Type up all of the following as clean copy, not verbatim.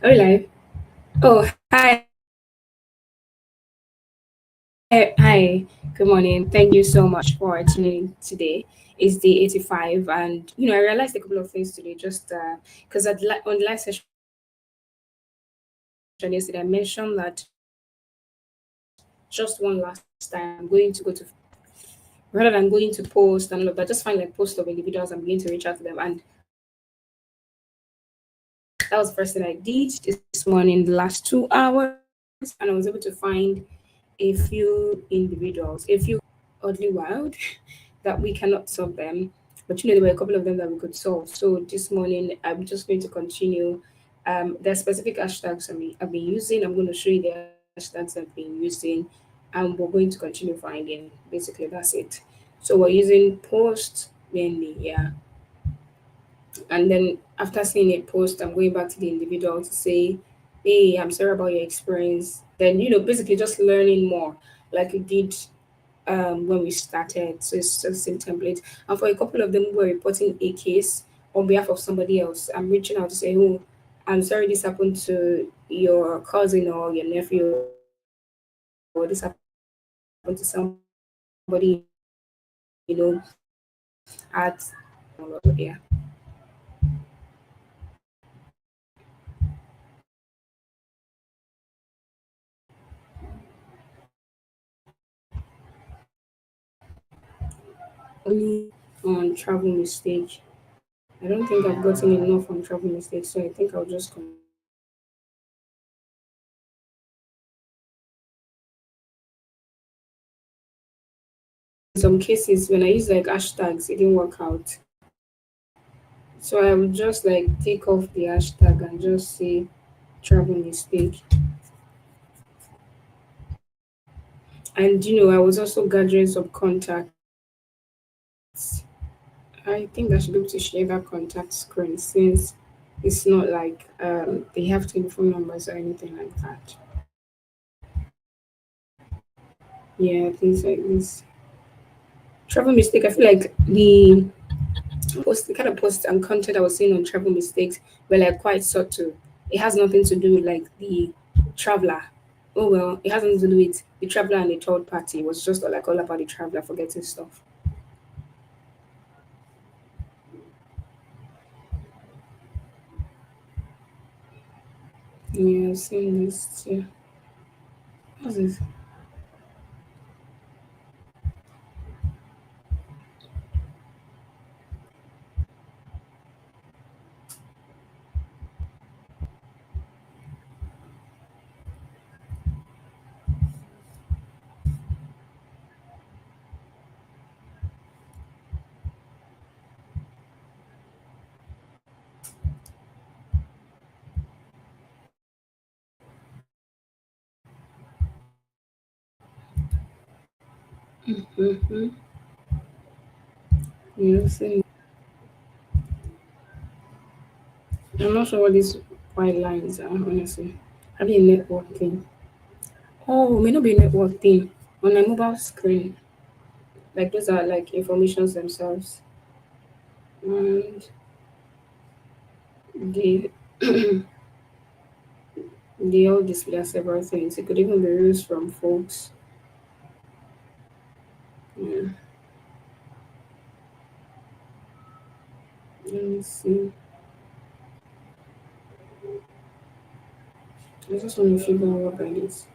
Are we live? Oh, hi. Hi. Good morning. Thank you so much for tuning in today. It's day 85. And, I realized a couple of things today just because on the live session yesterday, I mentioned that just one last time, I'm going to go to, rather than going to post and all of that, just find like post of individuals and begin to reach out to them. And that was the first thing I did this morning, the last 2 hours. And I was able to find a few individuals, a few oddly wild that we cannot solve them. But there were a couple of them that we could solve. So this morning, I'm just going to continue. There are specific hashtags I've been using. I'm going to show you the hashtags I've been using, and we're going to continue finding. Basically, that's it. So we're using post mainly, yeah. And then after seeing a post, I'm going back to the individual to say, hey, I'm sorry about your experience. Then, basically just learning more like we did when we started. So it's just the same template. And for a couple of them who were reporting a case on behalf of somebody else, I'm reaching out to say, oh, I'm sorry this happened to your cousin or your nephew, or this happened to somebody, you know, at, yeah. Only on travel mistake. I don't think I've gotten enough on travel mistakes, so I think I'll just in some cases when I use like hashtags, it didn't work out. So I would just like take off the hashtag and just say travel mistake. And I was also gathering some contacts. I think I should be able to share that contact screen since it's not like they have telephone numbers or anything like that. Yeah, things like this. Travel mistake. I feel like the kind of posts and content I was seeing on travel mistakes were like quite subtle. It has nothing to do with like the traveler. Oh well, it has nothing to do with the traveler and the third party. It was just like all about the traveler forgetting stuff. Yeah, I've seen this. Yeah. What's this? Mm-hmm. Yeah, I've seen. I'm not sure what these white lines are, honestly. Probably a network thing. Oh, it may not be a network thing. On my mobile screen, like those are like informations themselves. And they they all display several things. It could even be used from folks. Yeah. Let me see. I just want to figure out what that is.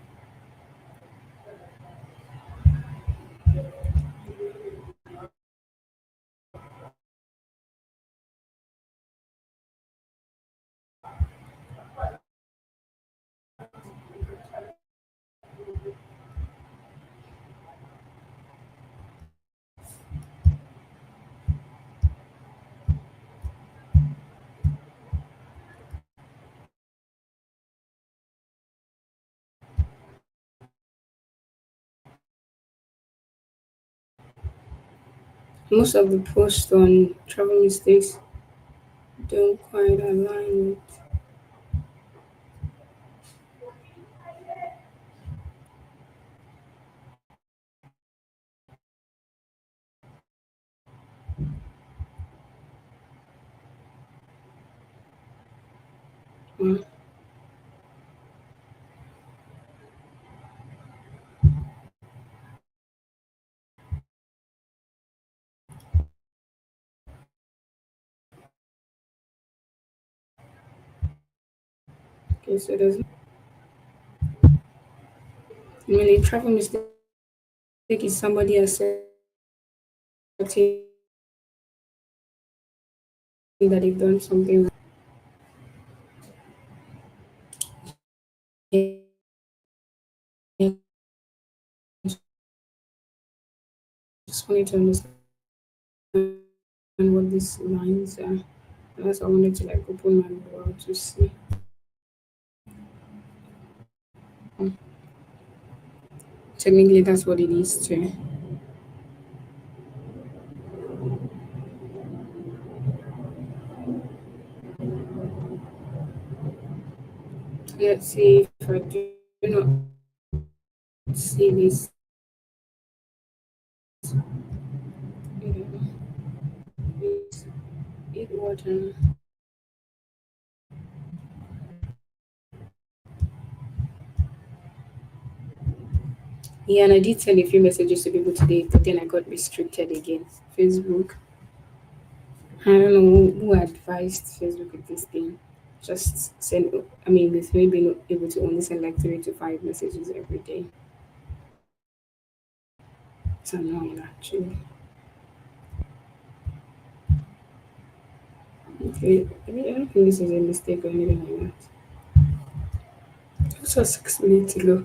Most of the posts on travel mistakes don't quite align with. Mm. Okay, so there's, I mean, a travel mistake is somebody accepting that they've done something. I just wanted to understand what these lines are. That's why I wanted to like open my world to see. Technically, that's what it is too. Let's see if I do not see this. It water. Yeah, and I did send a few messages to people today, but then I got restricted again. Facebook. I don't know who advised Facebook with this thing. Just send. I mean, with me being able to only send like 3 to 5 messages every day. It's annoying actually. Okay, I don't think this is a mistake or anything like that. Just 6 minutes ago.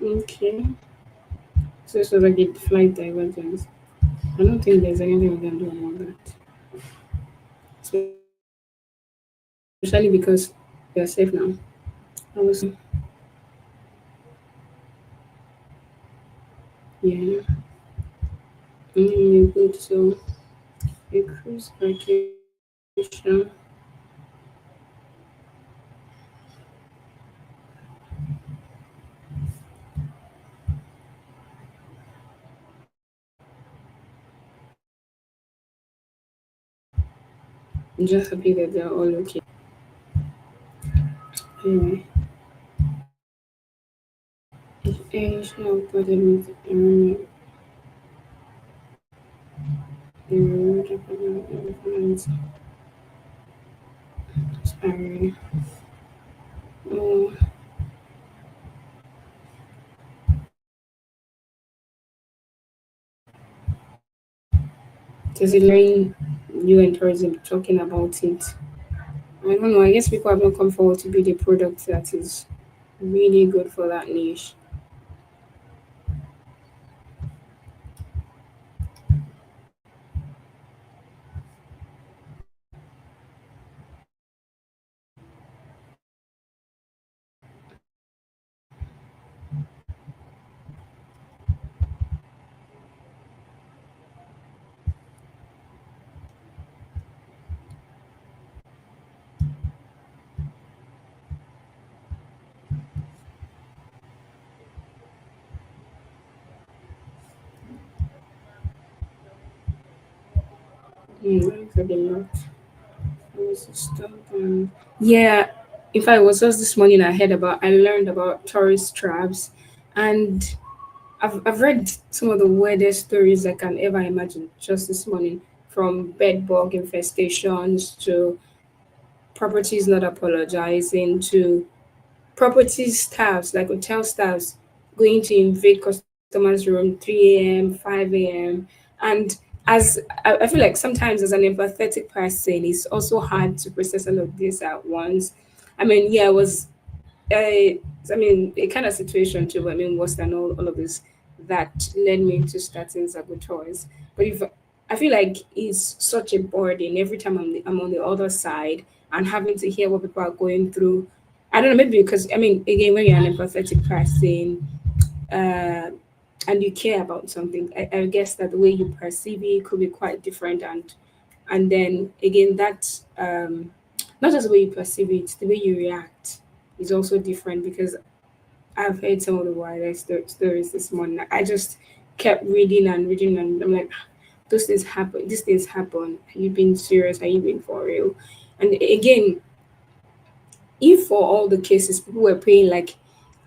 Okay. So it's like a flight divergence. I don't think there's anything we can do about that. Especially because we are safe now. I was, yeah. Good. So a cruise vacation. I'm just happy that they're all okay. Anyway, if Asia academic the road influence inspiring. Oh, does it learn you and tourism talking about it? I don't know. I guess people have not come forward to build a product that is really good for that niche. For the lot. I was stumped on. Yeah, in fact, it was just this morning I learned about tourist traps, and I've read some of the weirdest stories I can ever imagine just this morning, from bed bug infestations to properties not apologizing to property staffs, like hotel staffs, going to invade customers' room 3 a.m., 5 a.m. And I feel like sometimes as an empathetic person, it's also hard to process all of this at once. I mean, yeah, it was I mean, a kind of situation too. I mean, worse than all of this that led me to starting Zago Toys. But if I feel like it's such a burden every time I'm on the other side and having to hear what people are going through. I don't know, maybe because I mean, again, when you're an empathetic person, uh, and you care about something, I guess that the way you perceive it could be quite different. And then again, that not just the way you perceive it, the way you react is also different, because I've heard some of the wildest stories this morning. I just kept reading and reading, and I'm like, those things happen. These things happen. Are you being serious? Are you being for real? And again, if for all the cases people were paying like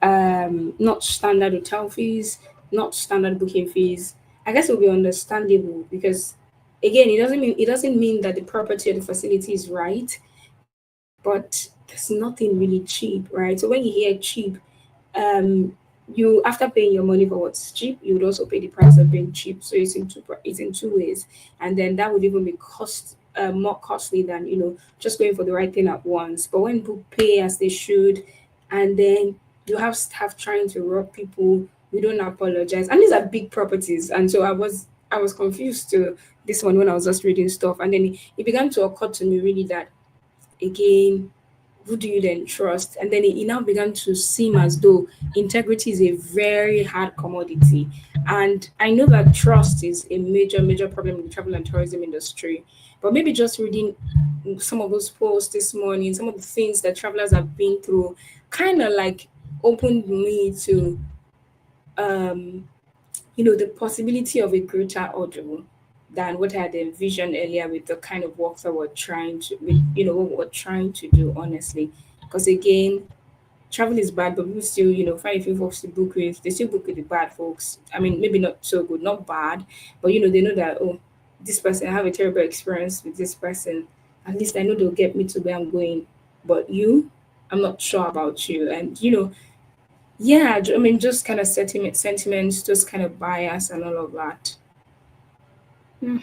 not standard hotel fees, not standard booking fees, I guess it would be understandable, because again, it doesn't mean that the property or the facility is right, but there's nothing really cheap, right? So when you hear cheap, um you, after paying your money for what's cheap, you would also pay the price of being cheap. So it's in two ways. And then that would even be more costly than, just going for the right thing at once. But when people pay as they should, and then you have staff trying to rob people, we don't apologize. And these are big properties. And so I was confused to this one when I was just reading stuff. And then it began to occur to me really that, again, who do you then trust? And then it now began to seem as though integrity is a very hard commodity. And I know that trust is a major, major problem in the travel and tourism industry. But maybe just reading some of those posts this morning, some of the things that travelers have been through, kind of like opened me to um the possibility of a greater order than what I had envisioned earlier, with the kind of work that what we're trying to do, honestly. Because again, travel is bad, but people still, find a few folks to book with. They still book with the bad folks. I mean, maybe not so good, not bad, but they know that, oh, this person, I have a terrible experience with this person. At least I know they'll get me to where I'm going. But you, I'm not sure about you. And yeah, I mean, just kind of sentiments, just kind of bias and all of that. Hmm.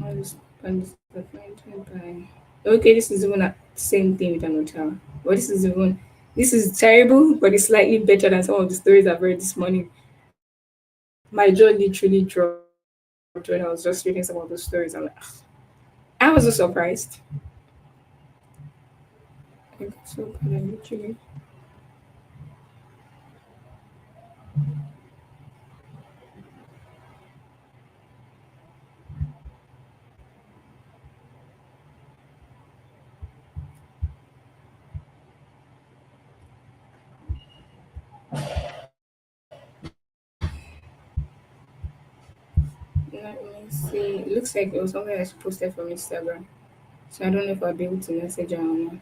I was disappointed by. Okay, this is even a same thing with an hotel. But this is terrible, but it's slightly better than some of the stories I've read this morning. My jaw literally dropped when I was just reading some of those stories. I was so surprised. I got so bad, I literally. Let me see. It looks like it was something I posted from Instagram. So I don't know if I'll be able to message her or not.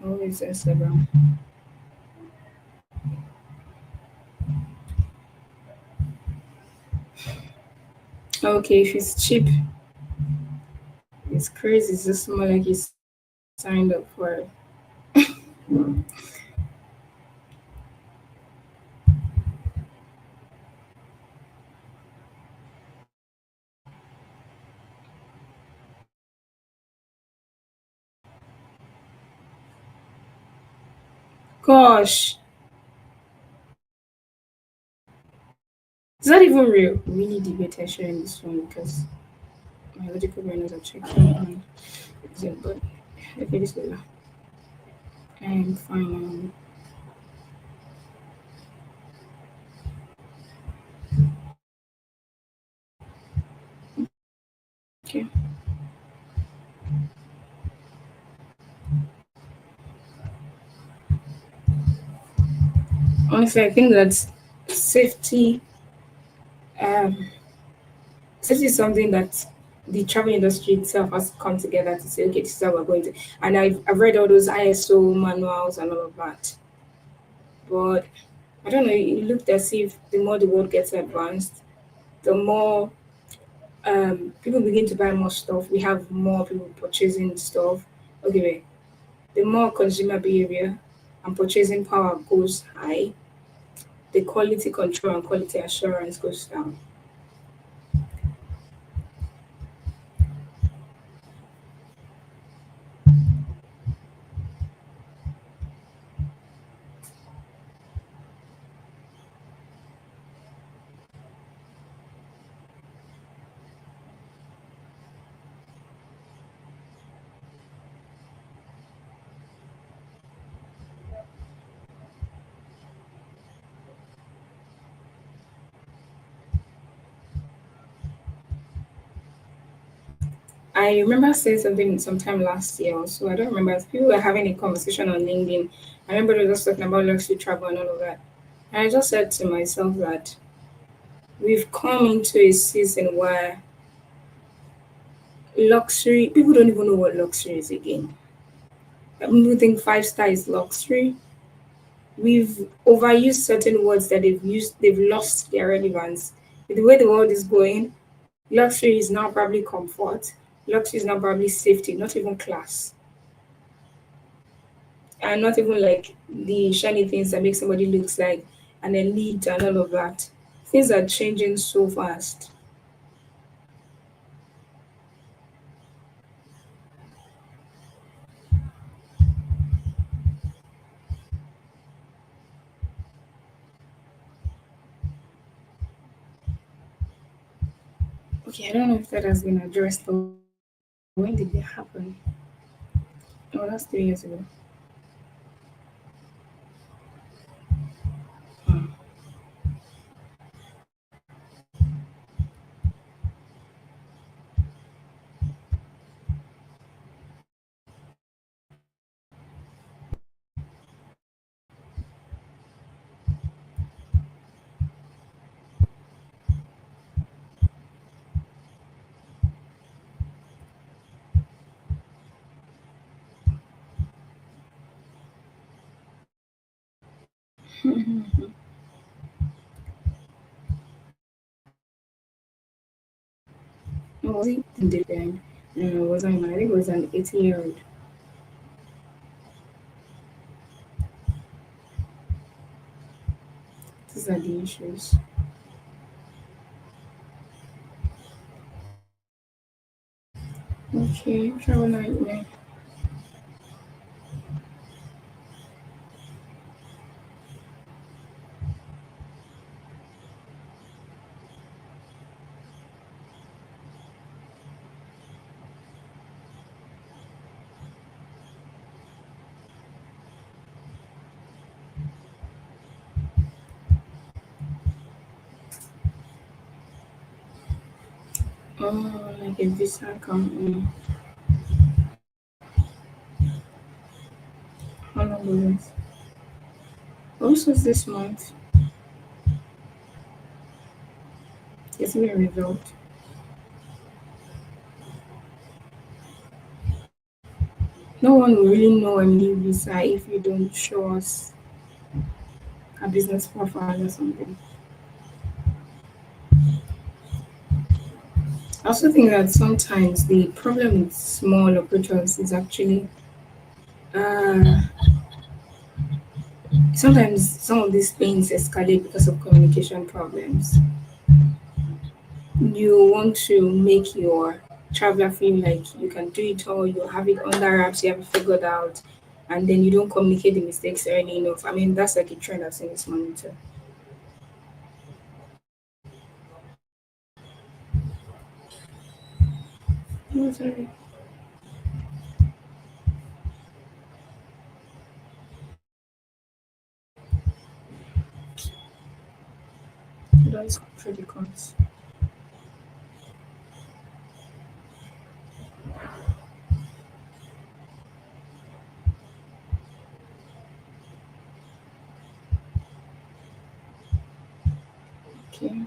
Oh, it's Instagram. Okay, if it's cheap, it's crazy. It's just more like he's signed up for it. Gosh, is that even real? We need the better sharing this one, because my logical brain are checking on it. But okay, this is I'm fine. Okay. Honestly, I think that safety, um, safety is something that the travel industry itself has come together to say, okay, this is how we're going to. And I've read all those ISO manuals and all of that. But I don't know, it looked as if the more the world gets advanced, the more people begin to buy more stuff. We have more people purchasing stuff. Okay, wait. The more consumer behavior and purchasing power goes high, the quality control and quality assurance goes down. I remember saying something sometime last year or so. I don't remember. People were having a conversation on LinkedIn. I remember they were just talking about luxury travel and all of that. And I just said to myself that we've come into a season where luxury, people don't even know what luxury is again. People think five-star is luxury. We've overused certain words that they've lost their relevance. With the way the world is going, luxury is now probably comfort, luxury is now probably safety, not even class, and not even like the shiny things that make somebody looks like an elite and all of that. Things are changing so fast. Okay, I don't know if that has been addressed, but when did it happen? Oh, that's 3 years ago. Hmm. Was it then? No, it wasn't. I think it was an 18-year-old. These are the issues. Okay, travel nightmare. Oh, like a visa come in. How long was it? Also, this month, it's been a result. No one will really know a new visa if you don't show us a business profile or something. I also think that sometimes the problem with small operators is actually uh, sometimes some of these things escalate because of communication problems. You want to make your traveler feel like you can do it all, you have it under wraps, you have it figured out, and then you don't communicate the mistakes early enough. I mean, that's like a trend I've seen this morning too. Oh, sorry. That's pretty cons. Okay.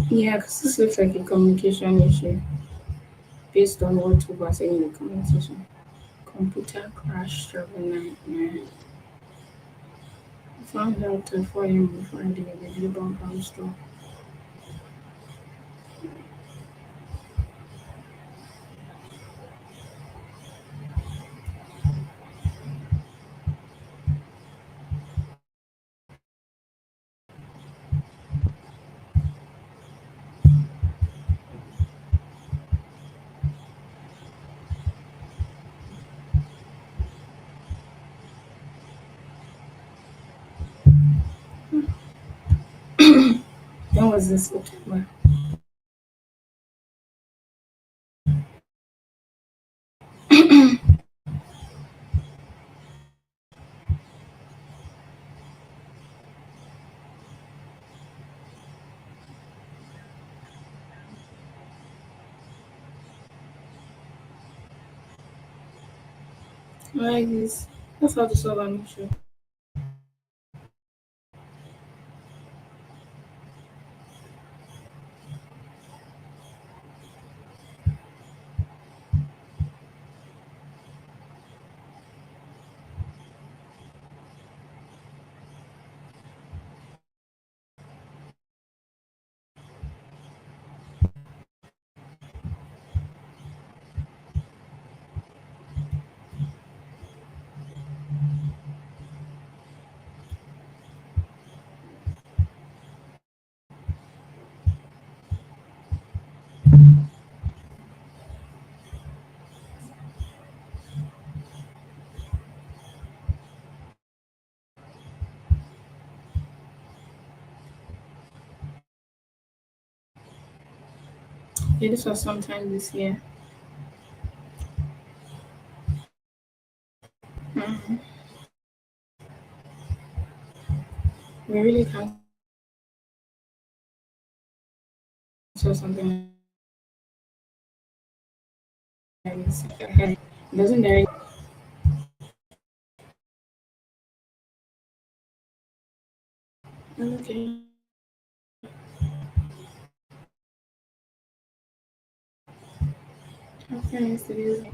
Yeah, because this looks like a communication issue based on what people are saying in the comment section. Computer crash travel nightmare. Found out at 4 a.m. on Friday at the Global Pound store. When was this October? I like this. That's how to solve an issue. Yeah, this was sometime this year. Mm. We really can't solve something like this. It doesn't direct. Okay. Okay, so this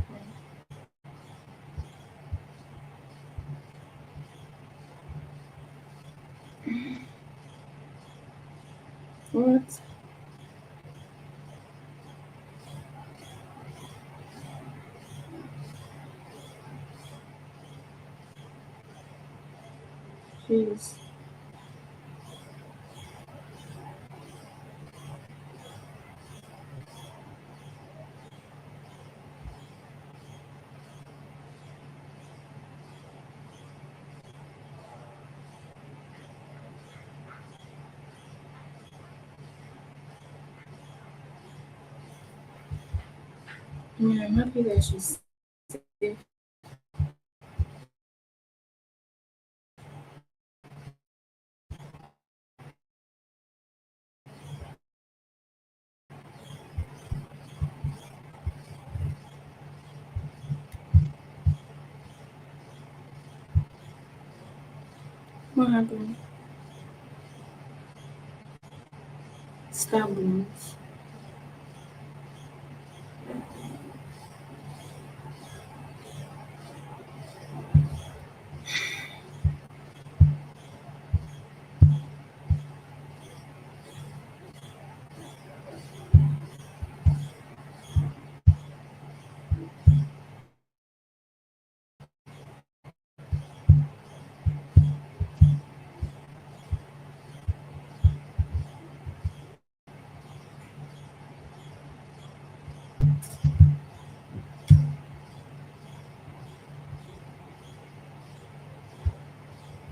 what? Jeez. I mean, I'm happy that she's safe. What happened? Stab wounds.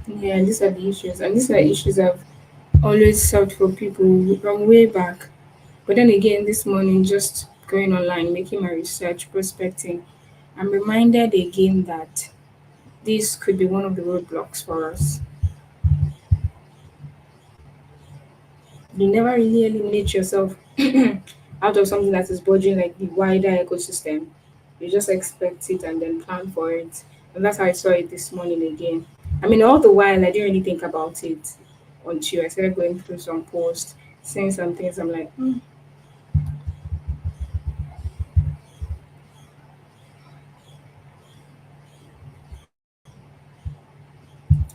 Yeah, these are the issues. And these are issues I've always solved for people from way back. But then again, this morning, just going online, making my research, prospecting, I'm reminded again that this could be one of the roadblocks for us. You never really eliminate yourself out of something that is budging like the wider ecosystem. You just expect it and then plan for it. And that's how I saw it this morning again. I mean, all the while, I didn't really think about it until I started going through some posts, saying some things. I'm like,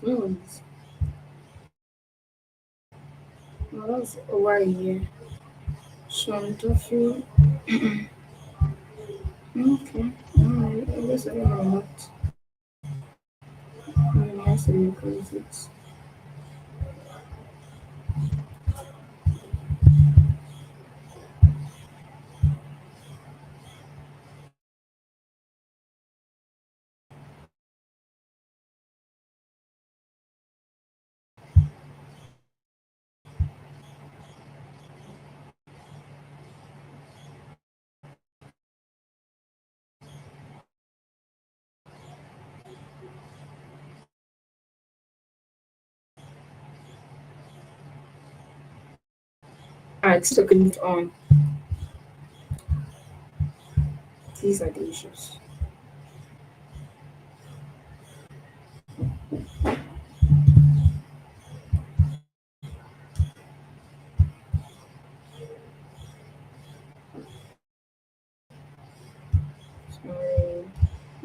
where was this? Well, that was over a year. Sean Duffy. Okay. Alright. I guess I don't know what. I have to because it's. Alright, so going on. These are the issues.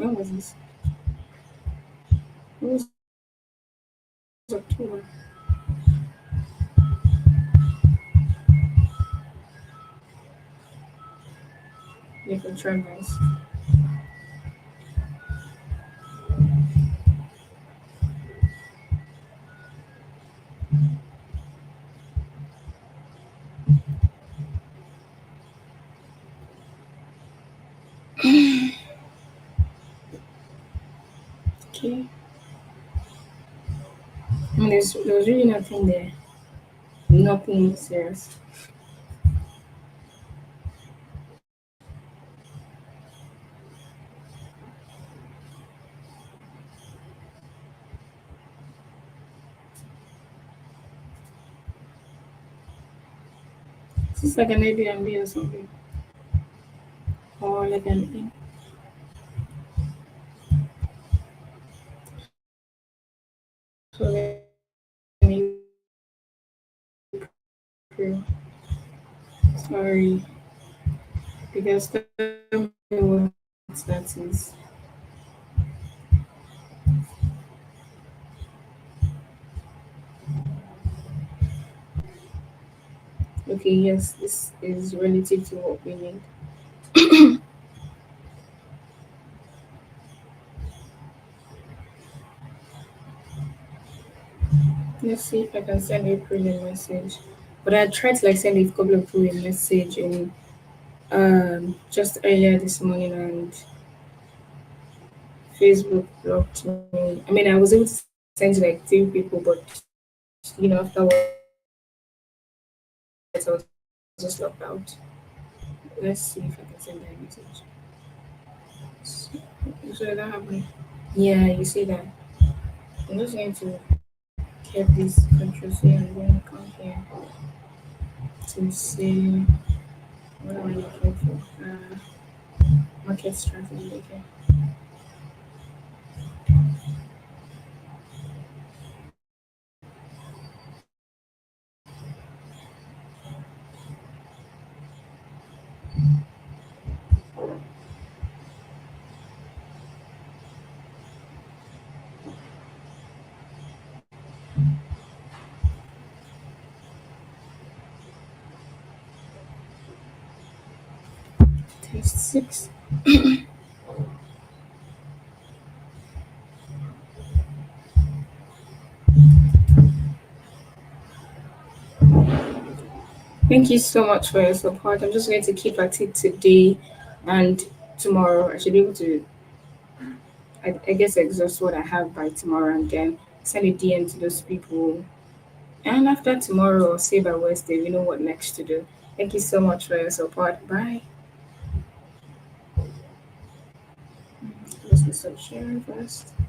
When was this? It was October. You can try guys. Okay. And there was really nothing there. Nothing serious. Is this like an Airbnb or something? Or like an so an April. Sorry. Because tell me what that is. Okay, yes, this is relative to what we need. Let's see if I can send April a message. But I tried to like send a couple of people a message in just earlier this morning and Facebook blocked me. I mean I was able to send to like three people but afterwards I was just locked out. Let's see if I can send that message. So, so that happened. Yeah, you see that. I'm just going to keep this control C and then come here to see what am I looking for. Market strategy. Okay. 36. Thank you so much for your support. I'm just going to keep at it today and tomorrow. I should be able to, I guess, exhaust what I have by tomorrow and then send a DM to those people. And after tomorrow, or say by Wednesday, we know what next to do. Thank you so much for your support. Bye. Let's do some sharing first.